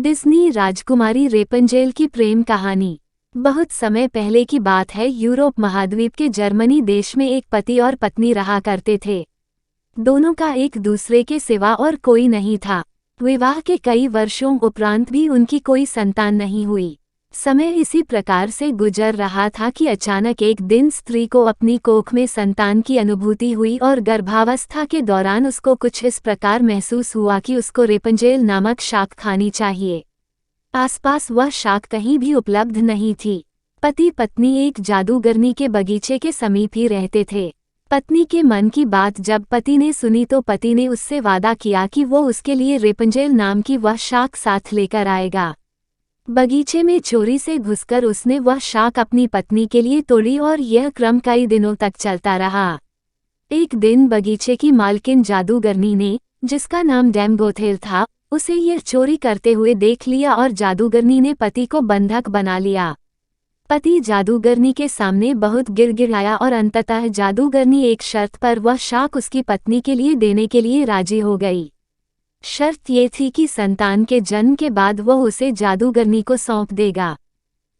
Disney राजकुमारी रेपंजेल की प्रेम कहानी। बहुत समय पहले की बात है। यूरोप महाद्वीप के जर्मनी देश में एक पति और पत्नी रहा करते थे। दोनों का एक दूसरे के सिवा और कोई नहीं था। विवाह के कई वर्षों उपरांत भी उनकी कोई संतान नहीं हुई। समय इसी प्रकार से गुजर रहा था कि अचानक एक दिन स्त्री को अपनी कोख में संतान की अनुभूति हुई और गर्भावस्था के दौरान उसको कुछ इस प्रकार महसूस हुआ कि उसको रेपंजेल नामक शाक खानी चाहिए। आसपास वह शाक कहीं भी उपलब्ध नहीं थी। पति पत्नी एक जादूगरनी के बगीचे के समीप ही रहते थे। पत्नी के मन की बात जब पति ने सुनी तो पति ने उससे वादा किया कि वो उसके लिए रेपंजेल नाम की वह शाक साथ लेकर आएगा। बगीचे में चोरी से घुसकर उसने वह शाक अपनी पत्नी के लिए तोड़ी और यह क्रम कई दिनों तक चलता रहा। एक दिन बगीचे की मालकिन जादूगरनी ने, जिसका नाम डैम गोथेल था, उसे यह चोरी करते हुए देख लिया और जादूगरनी ने पति को बंधक बना लिया। पति जादूगरनी के सामने बहुत गिड़गिड़ाया और अंततः जादूगरनी एक शर्त पर वह शाक उसकी पत्नी के लिए देने के लिए राजी हो गई। शर्त ये थी कि संतान के जन्म के बाद वह उसे जादूगरनी को सौंप देगा।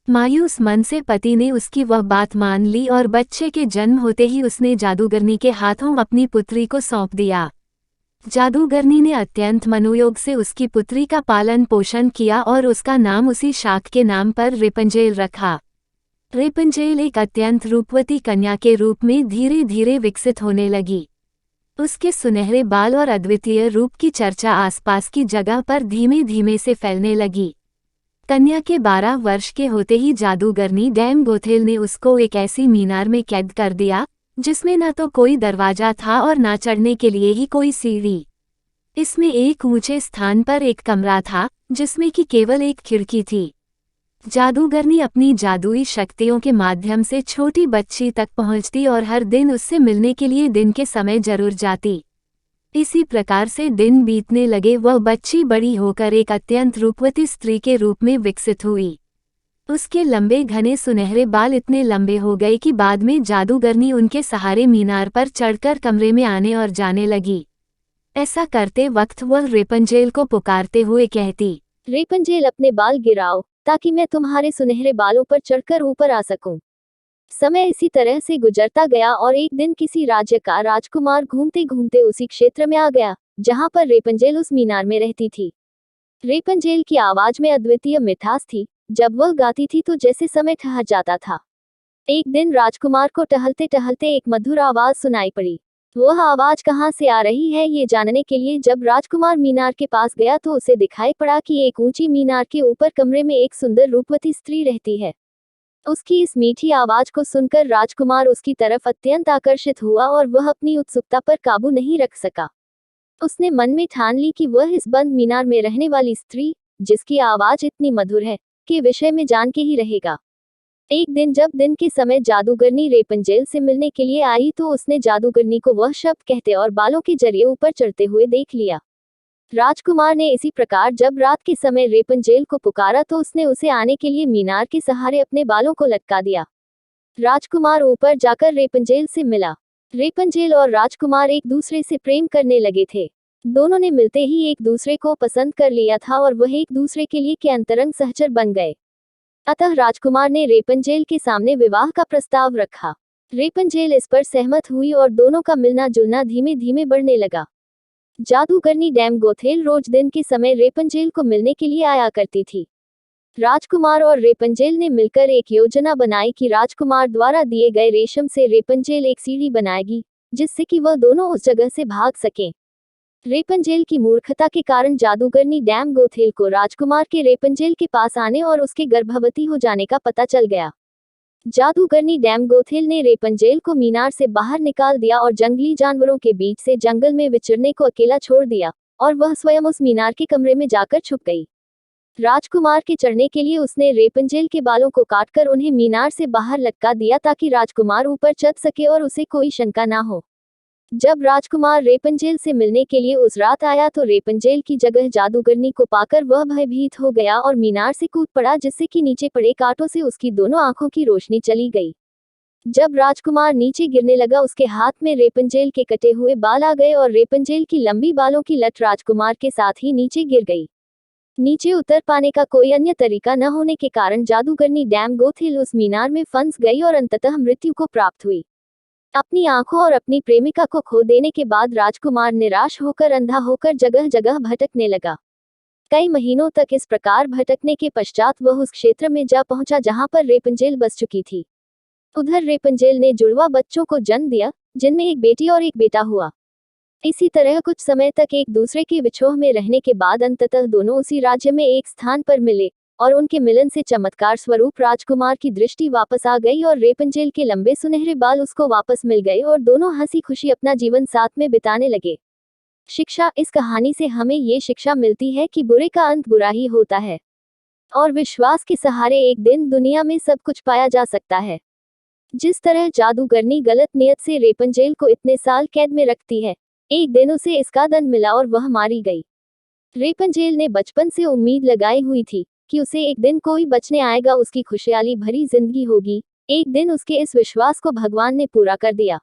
मायूस मन से पति ने उसकी वह बात मान ली और बच्चे के जन्म होते ही उसने जादूगरनी के हाथों अपनी पुत्री को सौंप दिया। जादूगरनी ने अत्यंत मनोयोग से उसकी पुत्री का पालन पोषण किया और उसका नाम उसी शाक के नाम पर रेपंजेल रखा। रेपंजेल एक अत्यंत रूपवती कन्या के रूप में धीरे धीरे विकसित होने लगी। उसके सुनहरे बाल और अद्वितीय रूप की चर्चा आसपास की जगह पर धीमे धीमे से फैलने लगी। कन्या के 12 वर्ष के होते ही जादूगरनी डैम गोथेल ने उसको एक ऐसी मीनार में कैद कर दिया जिसमें न तो कोई दरवाजा था और न चढ़ने के लिए ही कोई सीढ़ी। इसमें एक ऊंचे स्थान पर एक कमरा था जिसमें कि केवल एक खिड़की थी। जादूगरनी अपनी जादुई शक्तियों के माध्यम से छोटी बच्ची तक पहुंचती और हर दिन उससे मिलने के लिए दिन के समय जरूर जाती। इसी प्रकार से दिन बीतने लगे। वह बच्ची बड़ी होकर एक अत्यंत रूपवती स्त्री के रूप में विकसित हुई। उसके लंबे घने सुनहरे बाल इतने लंबे हो गए कि बाद में जादूगरनी उनके सहारे मीनार पर चढ़कर कमरे में आने और जाने लगी। ऐसा करते वक्त वह रेपंजेल को पुकारते हुए कहती, रेपंजेल, अपने बाल गिराओ ताकि मैं तुम्हारे सुनहरे बालों पर चढ़कर ऊपर आ सकूं। समय इसी तरह से गुजरता गया और एक दिन किसी राज्य का राजकुमार घूमते घूमते उसी क्षेत्र में आ गया जहां पर रेपंजेल उस मीनार में रहती थी। रेपंजेल की आवाज में अद्वितीय मिठास थी। जब वह गाती थी तो जैसे समय ठहर जाता था। एक दिन राजकुमार को टहलते टहलते एक मधुर आवाज सुनाई पड़ी। वह आवाज कहाँ से आ रही है ये जानने के लिए जब राजकुमार मीनार के पास गया तो उसे दिखाई पड़ा कि एक ऊंची मीनार के ऊपर कमरे में एक सुंदर रूपवती स्त्री रहती है। उसकी इस मीठी आवाज को सुनकर राजकुमार उसकी तरफ अत्यंत आकर्षित हुआ और वह अपनी उत्सुकता पर काबू नहीं रख सका। उसने मन में ठान ली कि वह इस बंद मीनार में रहने वाली स्त्री, जिसकी आवाज इतनी मधुर है, के विषय में जान के ही रहेगा। एक दिन जब दिन के समय जादूगरनी रेपंजेल से मिलने के लिए आई तो उसने जादूगरनी को वह शब्द कहते और बालों के जरिए ऊपर चढ़ते हुए देख लिया। राजकुमार ने इसी प्रकार जब रात के समय रेपंजेल को पुकारा तो उसने उसे आने के लिए मीनार के सहारे अपने बालों को लटका दिया। राजकुमार ऊपर जाकर रेपंजेल से मिला। रेपंजेल और राजकुमार एक दूसरे से प्रेम करने लगे थे। दोनों ने मिलते ही एक दूसरे को पसंद कर लिया था और वह एक दूसरे के लिए के अंतरंग सहचर बन गए। अतः राजकुमार ने रेपंजेल के सामने विवाह का प्रस्ताव रखा। रेपंजेल इस पर सहमत हुई और दोनों का मिलना जुलना धीमे धीमे बढ़ने लगा। जादूगरनी डैम गोथेल रोज दिन के समय रेपंजेल को मिलने के लिए आया करती थी। राजकुमार और रेपंजेल ने मिलकर एक योजना बनाई कि राजकुमार द्वारा दिए गए रेशम से रेपंजेल एक सीढ़ी बनाएगी जिससे कि वह दोनों उस जगह से भाग सकें। रेपंजेल की मूर्खता के कारण जादूगरनी डैम गोथेल को राजकुमार के रेपंजेल के पास आने और उसके गर्भवती हो जाने का पता चल गया। जादूगरनी डैम गोथेल ने रेपंजेल को मीनार से बाहर निकाल दिया और जंगली जानवरों के बीच से जंगल में विचरने को अकेला छोड़ दिया और वह स्वयं उस मीनार के कमरे में जाकर छुप गई। राजकुमार के चढ़ने के लिए उसने रेपंजेल के बालों को काटकर उन्हें मीनार से बाहर लटका दिया ताकि राजकुमार ऊपर चढ़ सके और उसे कोई शंका ना हो। जब राजकुमार रेपंजेल से मिलने के लिए उस रात आया तो रेपंजेल की जगह जादूगरनी को पाकर वह भयभीत हो गया और मीनार से कूद पड़ा जिससे कि नीचे पड़े कांटों से उसकी दोनों आंखों की रोशनी चली गई। जब राजकुमार नीचे गिरने लगा उसके हाथ में रेपंजेल के कटे हुए बाल आ गए और रेपंजेल की लंबी बालों की लट राजकुमार के साथ ही नीचे गिर गई। नीचे उतर पाने का कोई अन्य तरीका न होने के कारण जादूगरनी डैम गोथिल उस मीनार में फंस गई और अंततः मृत्यु को प्राप्त हुई। अपनी आंखों और अपनी प्रेमिका को खो देने के बाद राजकुमार निराश होकर अंधा होकर जगह जगह भटकने लगा। कई महीनों तक इस प्रकार भटकने के पश्चात वह उस क्षेत्र में जा पहुंचा जहां पर रेपंजेल बस चुकी थी। उधर रेपंजेल ने जुड़वा बच्चों को जन्म दिया, जिनमें एक बेटी और एक बेटा हुआ। इसी तरह कुछ समय तक एक दूसरे के विछोह में रहने के बाद अंततः दोनों उसी राज्य में एक स्थान पर मिले और उनके मिलन से चमत्कार स्वरूप राजकुमार की दृष्टि वापस आ गई और रेपंजेल के लंबे सुनहरे बाल उसको वापस मिल गए और दोनों हंसी खुशी अपना जीवन साथ में बिताने लगे। शिक्षा: इस कहानी से हमें ये शिक्षा मिलती है कि बुरे का अंत बुरा ही होता है और विश्वास के सहारे एक दिन दुनिया में सब कुछ पाया जा सकता है। जिस तरह जादूगरनी गलत नियत से रेपंजेल को इतने साल कैद में रखती है, एक दिन उसे इसका दंड मिला और वह मारी गई। रेपंजेल ने बचपन से उम्मीद लगाई हुई थी कि उसे एक दिन कोई बचने आएगा, उसकी खुशहाली भरी जिंदगी होगी। एक दिन उसके इस विश्वास को भगवान ने पूरा कर दिया।